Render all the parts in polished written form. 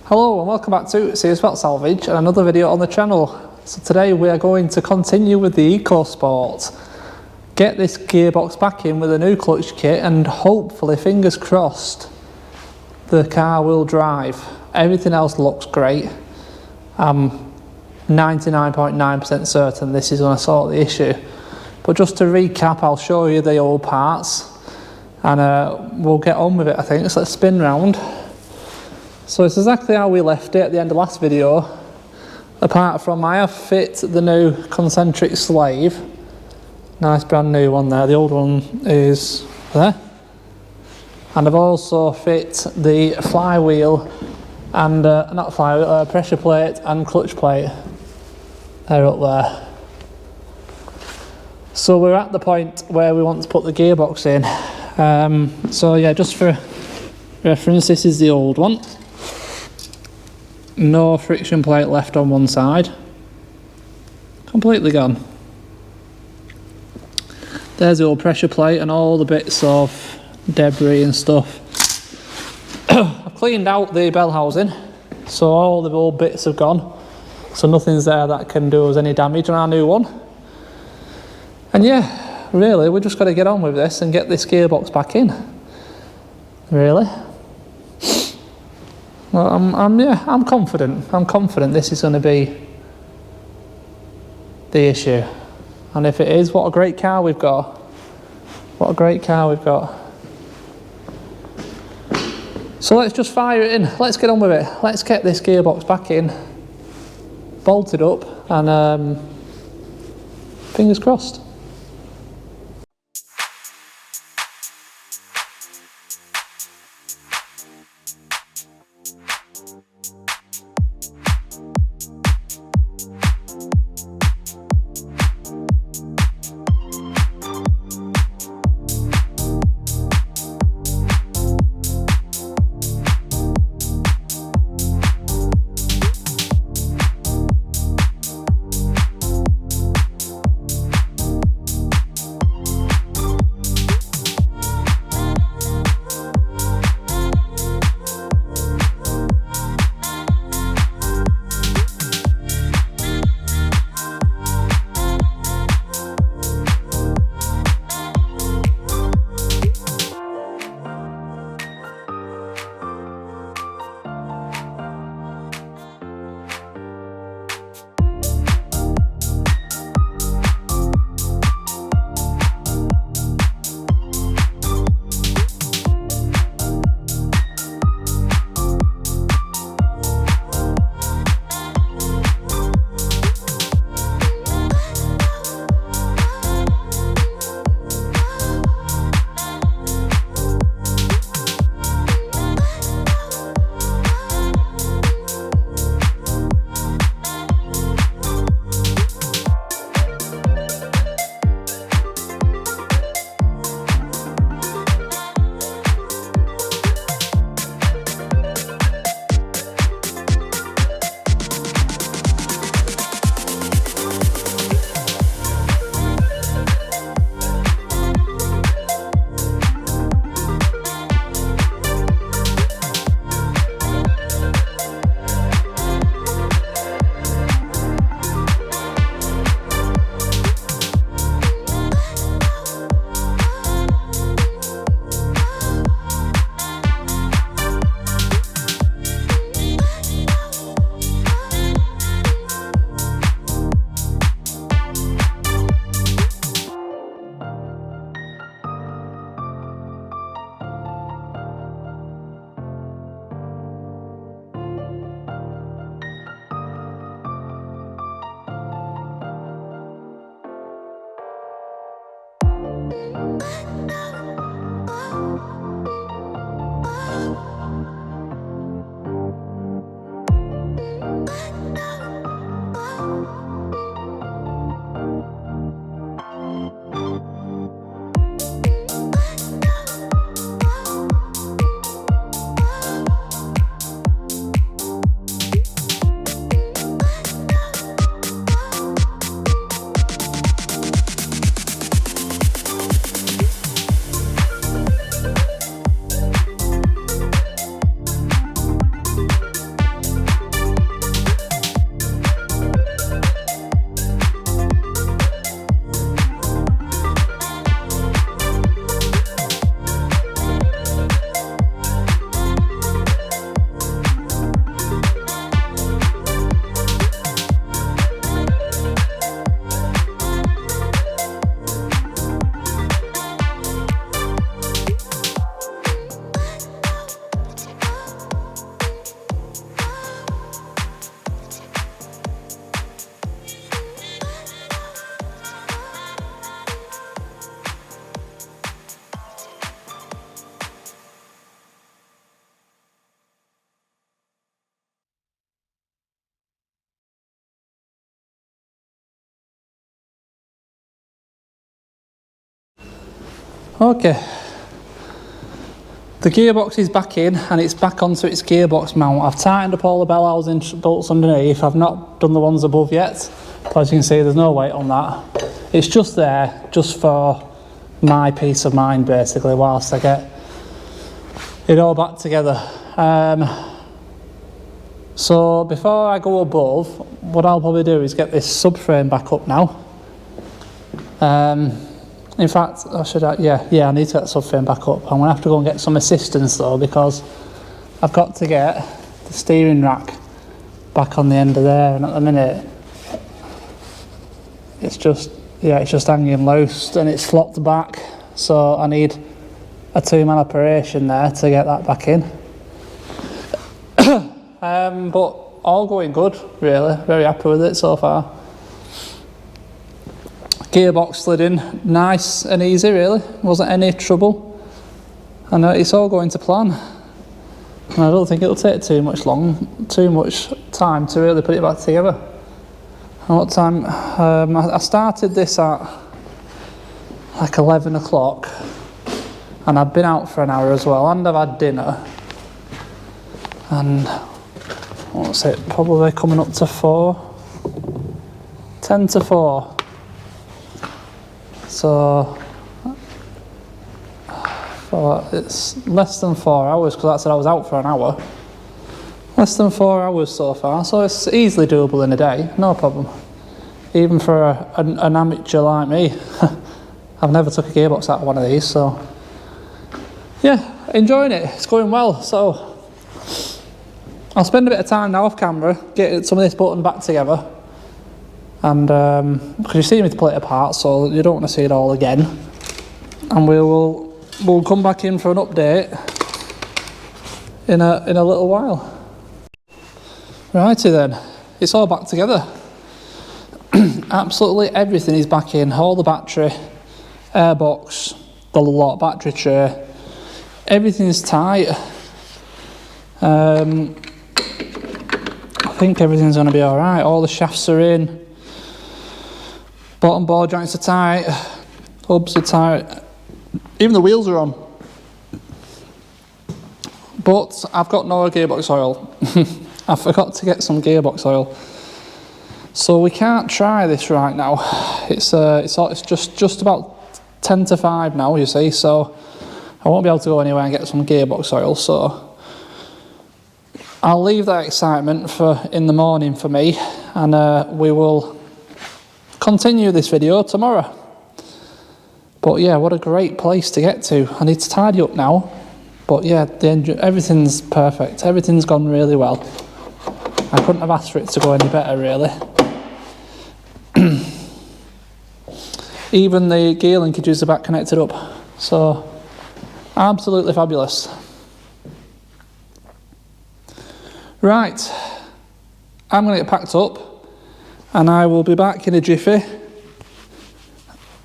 Hello and welcome back to Salvage and another video on the channel. So today we are going to continue with the Ecosport, get this gearbox back in with a new clutch kit, and hopefully, fingers crossed, the car will drive. Everything else looks great. I'm 99.9% certain this is going to sort the issue. But just to recap, I'll show you the old parts and we'll get on with it, I think. So let's spin round. So it's exactly how we left it at the end of last video, apart from I have fit the new concentric slave. Nice brand new one there, the old one is there. And I've also fit the flywheel and, not flywheel, pressure plate and clutch plate. They're up there. So we're at the point where we want to put the gearbox in. So yeah, just for reference, this is the old one. No friction plate left on one side. Completely gone. There's the old pressure plate and all the bits of debris and stuff. I've cleaned out the bell housing, so all the old bits have gone. So nothing's there that can do us any damage on our new one. And yeah, really, we've just got to get on with this and get this gearbox back in. Really. Well, I'm confident. I'm confident this is going to be the issue. And if it is, what a great car we've got. What a great car we've got. So let's just fire it in. Let's get on with it. Let's get this gearbox back in, bolted up, and fingers crossed. Okay, the gearbox is back in and it's back onto its gearbox mount. I've tightened up all the bell housing bolts underneath. I've not done the ones above yet, but as you can see there's no weight on that. It's just there, just for my peace of mind basically, whilst I get it all back together. So before I go above, what I'll probably do is get this subframe back up now. In fact, I need to get the subframe back up. I'm going to have to go and get some assistance though, because I've got to get the steering rack back on the end of there, and at the minute it's just hanging loose and it's flopped back, so I need a two-man operation there to get that back in. But all going good really, very happy with it so far. Gearbox slid in nice and easy really, wasn't any trouble, and it's all going to plan, and I don't think it'll take too much time to really put it back together. And what time? I started this at like 11 o'clock and I've been out for an hour as well, and I've had dinner, and what's it, probably coming up to 10 to 4. So it's less than 4 hours, because I said I was out for an hour. Less than 4 hours so far, so it's easily doable in a day, no problem. Even for an amateur like me. I've never took a gearbox out of one of these, so yeah, enjoying it, it's going well. So I'll spend a bit of time now off camera, get some of this button back together. And because you see me to pull it apart, so you don't want to see it all again. And we'll come back in for an update in a little while. Righty then, it's all back together. Absolutely everything is back in. All the battery, airbox, the lot, battery tray, everything's tight. I think everything's going to be all right. All the shafts are in. Bottom ball joints are tight, hubs are tight, even the wheels are on. But I've got no gearbox oil. I forgot to get some gearbox oil, so we can't try this right now. It's just about 10 to 5 now, you see, so I won't be able to go anywhere and get some gearbox oil. So I'll leave that excitement for in the morning for me, and we will continue this video tomorrow. But yeah, what a great place to get to. I need to tidy up now, but yeah, everything's perfect, everything's gone really well. I couldn't have asked for it to go any better really. Even the gear linkages are back connected up, so absolutely fabulous. Right, I'm going to get packed up and I will be back in a jiffy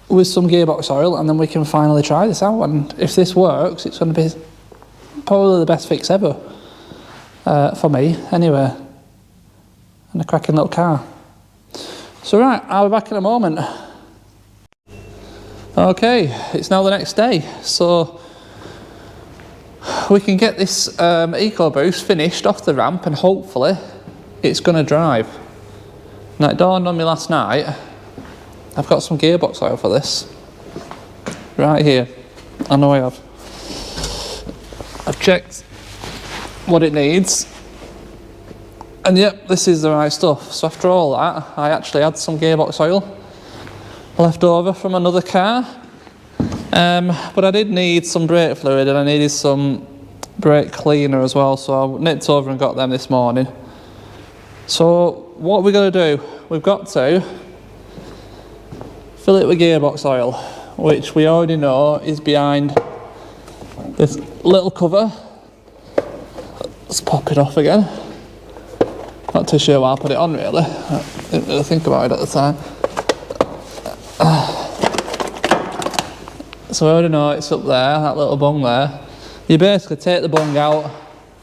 with some gearbox oil, and then we can finally try this out. And if this works, it's going to be probably the best fix ever, for me anyway, and a cracking little car. So right, I'll be back in a moment. Okay, it's now the next day, so we can get this EcoBoost finished off the ramp, and hopefully it's going to drive. Now it dawned on me last night, I've got some gearbox oil for this. Right here, I know I have. I've checked what it needs, and yep, this is the right stuff. So after all that, I actually had some gearbox oil left over from another car, but I did need some brake fluid and I needed some brake cleaner as well, so I nipped over and got them this morning. So what we're going to do, we've got to fill it with gearbox oil, which we already know is behind this little cover. Let's pop it off again. Not too sure why I put it on really, I didn't really think about it at the time. So I already know it's up there, that little bung there. You basically take the bung out,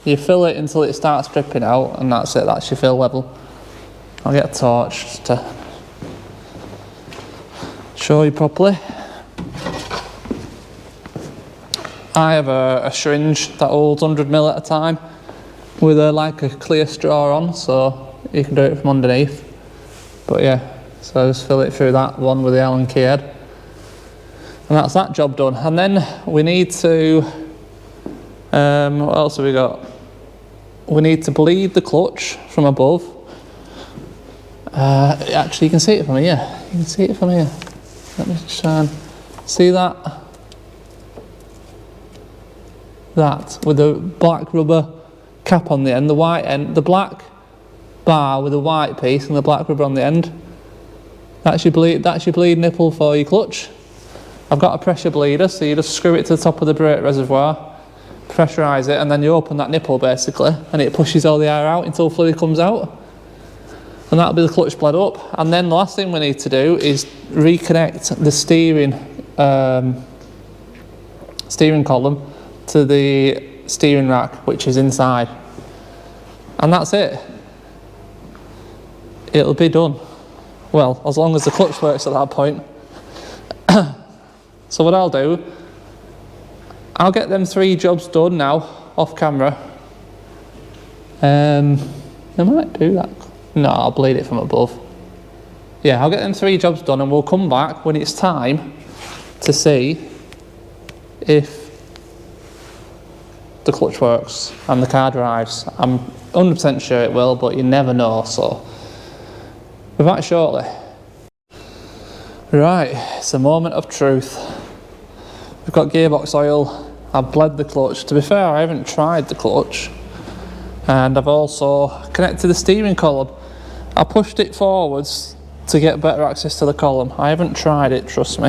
you fill it until it starts dripping out, and that's it, that's your fill level. I'll get a torch just to show you properly. I have a syringe that holds 100ml at a time with like a clear straw on, so you can do it from underneath. But yeah, so I just fill it through that one with the Allen key head. And that's that job done. And then we need to, what else have we got? We need to bleed the clutch from above. Actually, you can see it from here. You can see it from here. Let me just try and see that. That with the black rubber cap on the end, the white end, the black bar with the white piece and the black rubber on the end. That's your bleed nipple for your clutch. I've got a pressure bleeder, so you just screw it to the top of the brake reservoir, pressurise it, and then you open that nipple basically, and it pushes all the air out until fluid comes out. And that'll be the clutch bled up. And then the last thing we need to do is reconnect the steering column to the steering rack, which is inside. And that's it. It'll be done. Well, as long as the clutch works at that point. So what I'll do, I'll get them 3 jobs done now, off camera. I might do that. No, I'll bleed it from above. Yeah, I'll get them 3 jobs done and we'll come back when it's time to see if the clutch works and the car drives. I'm 100% sure it will, but you never know, so we're back shortly. Right, it's a moment of truth. We've got gearbox oil, I've bled the clutch. To be fair, I haven't tried the clutch. And I've also connected the steering column. I pushed it forwards to get better access to the column. I haven't tried it, trust me.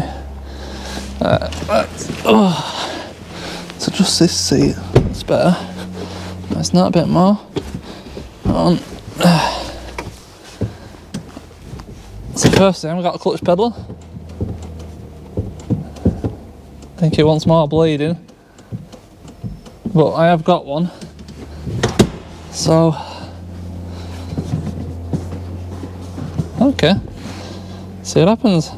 So just this seat, it's better. That's not a bit more. On. So first thing, we've got a clutch pedal. I think it wants more bleeding, but I have got one. So, okay, see what happens.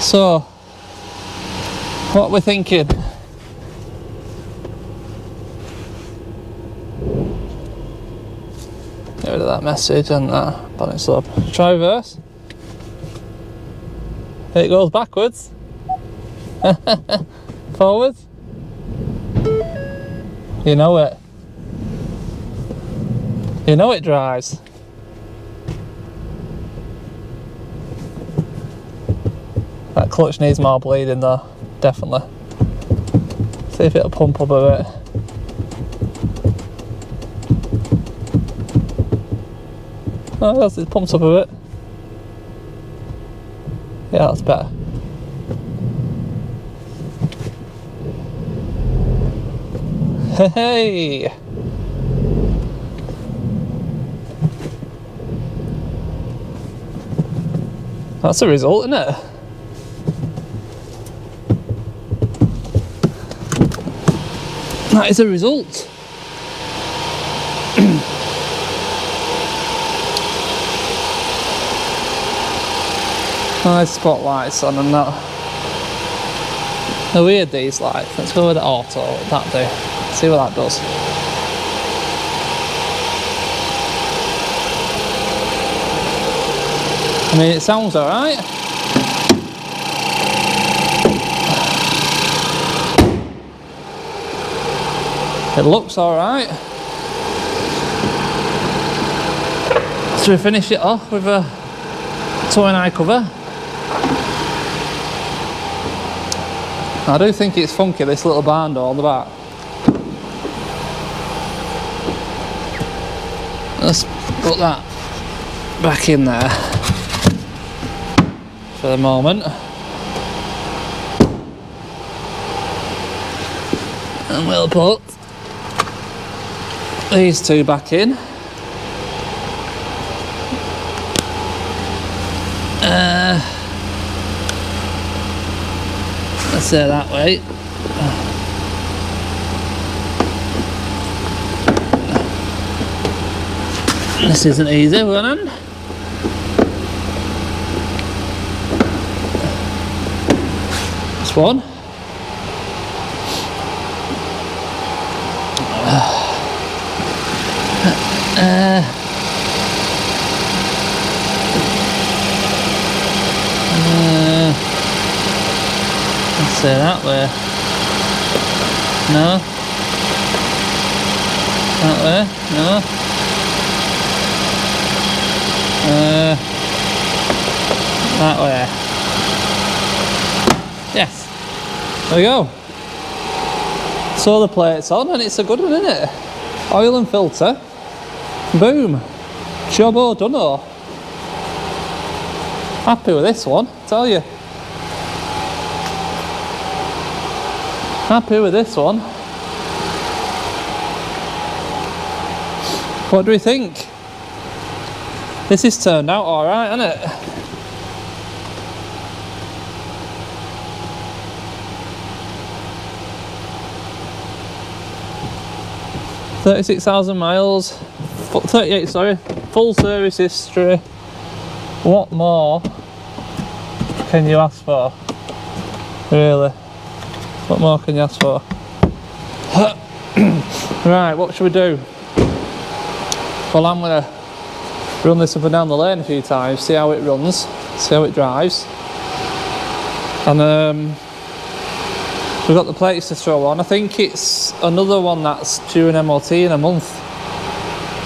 So, what we're thinking. Get rid of that message and that bonnet slope. Try reverse. It goes backwards. Forwards. You know it. You know it drives. That clutch needs more bleeding though, definitely. See if it'll pump up a bit. Oh, yes, it pumps up a bit. Yeah, that's better. Hey! That's a result, isn't it? That is a result. Nice spotlights on and that. They're weird, these lights. Let's go with the auto, that do. See what that does. I mean, it sounds alright. It looks alright. So we finish it off with a tow and eye cover. I do think it's funky, this little barn door on the back. Let's put that back in there for the moment. And we'll put these 2 back in. Let's say that way. This isn't easy, we're on. This one. Let's say that way. No. That way. No. That way. Yes. There we go. Solar plate's on and it's a good one, isn't it? Oil and filter. Boom. Jobbo dunno. Happy with this one, tell you. Happy with this one. What do we think? This has turned out alright, hasn't it? $36,000 miles, 38, sorry, full service history. What more can you ask for? Really? What more can you ask for? Right, what should we do? Well, I'm going to run this up and down the lane a few times, see how it runs, see how it drives. And we've got the plates to throw on. I think it's another one that's due an MOT in a month.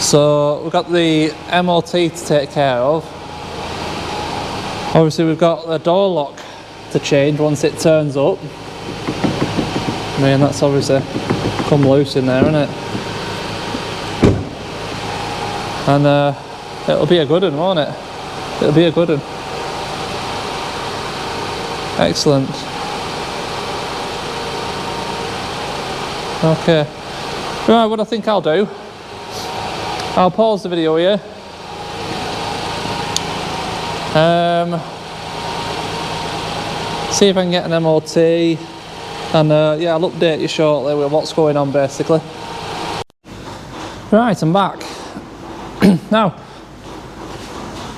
So we've got the MOT to take care of. Obviously we've got the door lock to change once it turns up. I mean, that's obviously come loose in there, isn't it? And it'll be a good one, won't it? It'll be a good one. Excellent. Okay. Right, what I think I'll do, I'll pause the video here. See if I can get an MOT, and yeah, I'll update you shortly with what's going on basically. Right, I'm back. Now,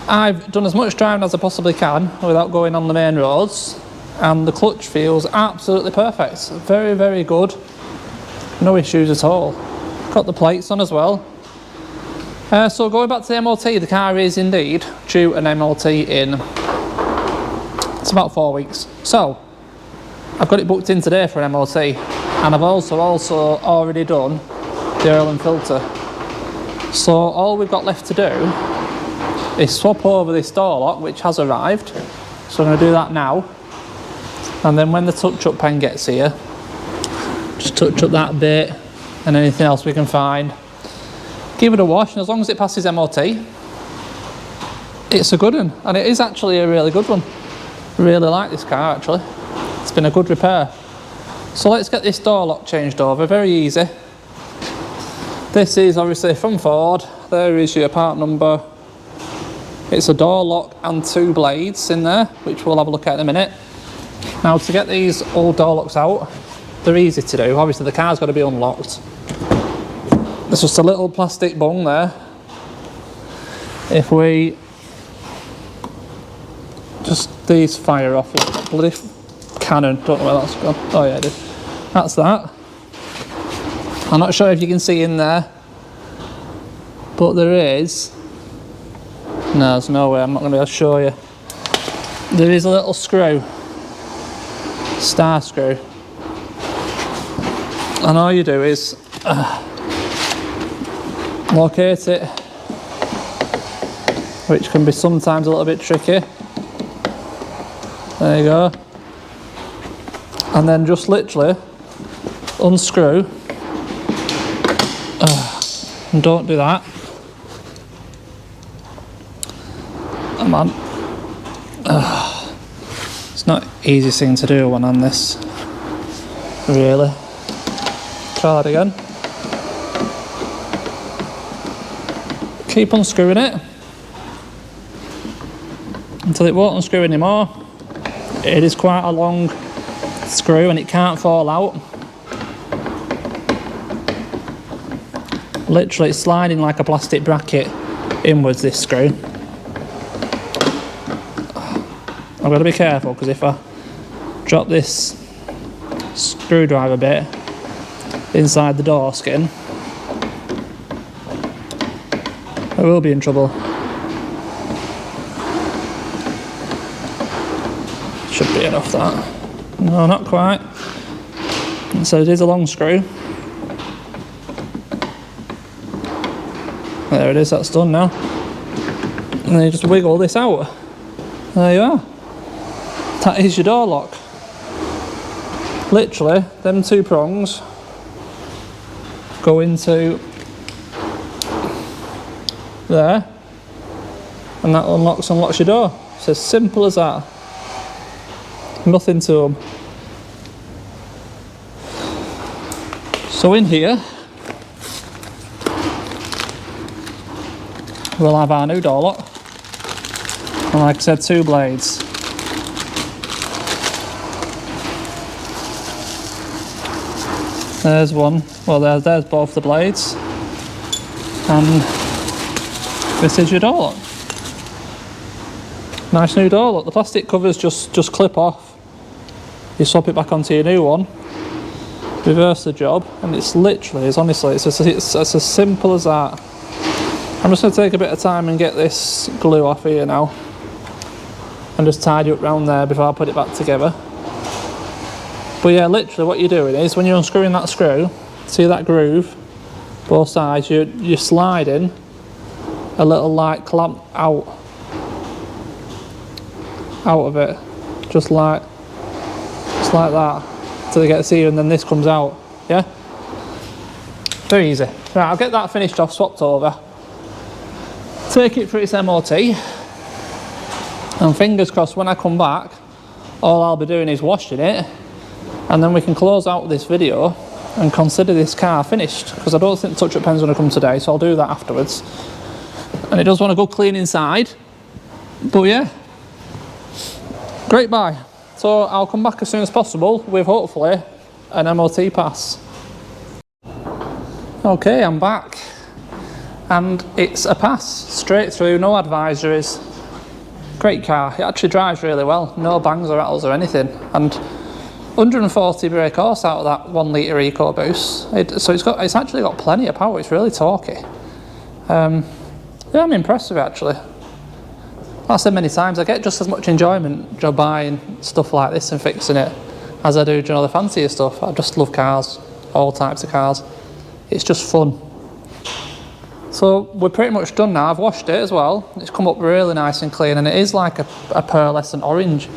I've done as much driving as I possibly can without going on the main roads, and the clutch feels absolutely perfect. Very, very good. No issues at all. Got the plates on as well. So going back to the MOT, the car is indeed due an MOT in, it's about 4 weeks. So I've got it booked in today for an MOT, and I've also already done the oil and filter. So all we've got left to do is swap over this door lock, which has arrived. So I'm going to do that now, and then when the touch-up pen gets here, just touch up that bit and anything else we can find. Give it a wash, and as long as it passes MOT, it's a good one. And it is actually a really good one. Really like this car actually. It's been a good repair. So let's get this door lock changed over, very easy. This is obviously from Ford. There is your part number. It's a door lock and 2 blades in there, which we'll have a look at in a minute. Now to get these old door locks out, they're easy to do. Obviously the car's got to be unlocked. There's just a little plastic bung there. If we just these fire off, bloody cannon, don't know where that's gone. Oh yeah, it is. That's that. I'm not sure if you can see in there, but there is, no, there's no way, I'm not going to be able to show you. There is a little screw, star screw, and all you do is locate it, which can be sometimes a little bit tricky. There you go. And then just literally unscrew. And don't do that. Come on. It's not the easiest thing to do one on this. Really. Try that again. Keep unscrewing it until it won't unscrew anymore. It is quite a long screw and it can't fall out. Literally it's sliding like a plastic bracket inwards, this screw. I've got to be careful because if I drop this screwdriver bit inside the door skin, I will be in trouble. Should be enough that. No, not quite. So it is a long screw. There it is, that's done now. And then you just wiggle this out. There you are. That is your door lock. Literally, them two prongs go into there, and that unlocks and locks your door. It's as simple as that. Nothing to them. So in here, we'll have our new door lock. And like I said, 2 blades. There's one. Well, there's both the blades. And this is your door lock. Nice new door lock. The plastic covers just clip off. You swap it back onto your new one. Reverse the job, and it's literally, it's honestly, it's as simple as that. I'm just going to take a bit of time and get this glue off here now, and just tidy up round there before I put it back together. But yeah, literally what you're doing is when you're unscrewing that screw, see that groove, both sides, you're sliding a little like clamp out of it, just like that, till they get to see you, and then this comes out. Yeah, very easy. Right, I'll get that finished off, swapped over, take it for its MOT, and fingers crossed when I come back all I'll be doing is washing it, and then we can close out this video and consider this car finished, because I don't think touch-up pen's going to come today, so I'll do that afterwards. And it does want to go clean inside, but yeah, great buy. So I'll come back as soon as possible with hopefully an MOT pass. Okay, I'm back, and it's a pass, straight through, no advisories. Great car, it actually drives really well, no bangs or rattles or anything, and 140 brake horse out of that 1 litre EcoBoost. So it's actually got plenty of power, it's really torquey. Yeah, I'm impressed with it actually. Like I said many times, I get just as much enjoyment buying stuff like this and fixing it as I do, you know, the fancier stuff. I just love cars, all types of cars. It's just fun. So we're pretty much done now. I've washed it as well. It's come up really nice and clean, and it is like a pearlescent orange.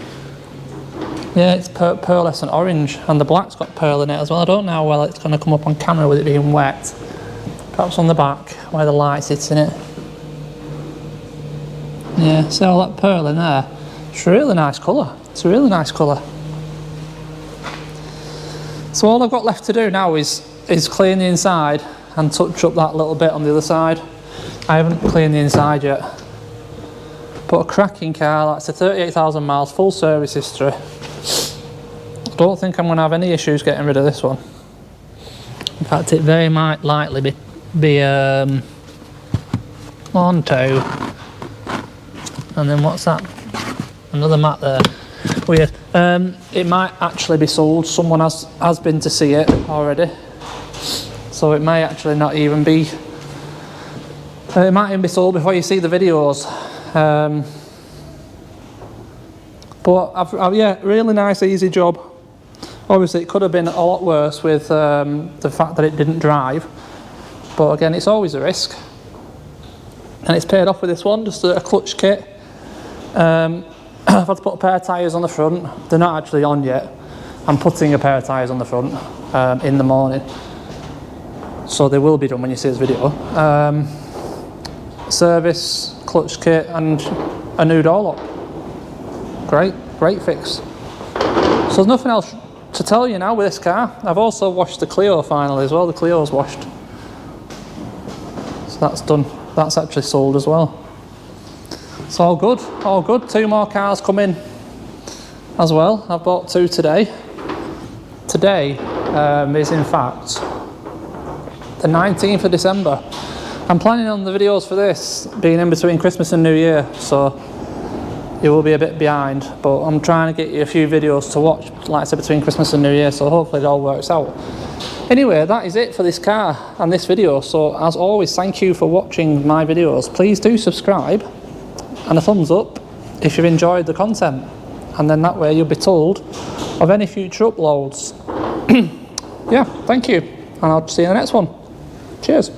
Yeah, it's pearlescent orange, and the black's got pearl in it as well. I don't know how well it's going to come up on camera with it being wet. Perhaps on the back where the light sits in it. Yeah, see all that pearl in there? It's a really nice colour. It's a really nice colour. So all I've got left to do now is clean the inside and touch up that little bit on the other side. I haven't cleaned the inside yet. But a cracking car, that's a 38,000 miles, full service history. I don't think I'm going to have any issues getting rid of this one. In fact, it very might likely be 1, 2. And then what's that? Another mat there. Weird. It might actually be sold. Someone has been to see it already. So it may actually not even be... it might even be sold before you see the videos. But yeah, really nice, easy job. Obviously it could have been a lot worse with the fact that it didn't drive. But again, it's always a risk. And it's paid off with this one, just a clutch kit. I've had to put a pair of tyres on the front. They're not actually on yet. I'm putting a pair of tyres on the front in the morning. So they will be done when you see this video. Service, clutch kit, and a new door lock. Great fix. So there's nothing else to tell you now with this car. I've also washed the Clio finally as well. The Clio's washed. So that's done. That's actually sold as well. It's all good, all good. 2 more cars come in as well. I've bought 2 today. Today is in fact the 19th of December. I'm planning on the videos for this being in between Christmas and New Year, so you will be a bit behind, but I'm trying to get you a few videos to watch, like I said, between Christmas and New Year, so hopefully it all works out. Anyway, that is it for this car and this video. So as always, thank you for watching my videos. Please do subscribe and a thumbs up if you've enjoyed the content, and then that way you'll be told of any future uploads. Yeah, thank you, and I'll see you in the next one. Cheers.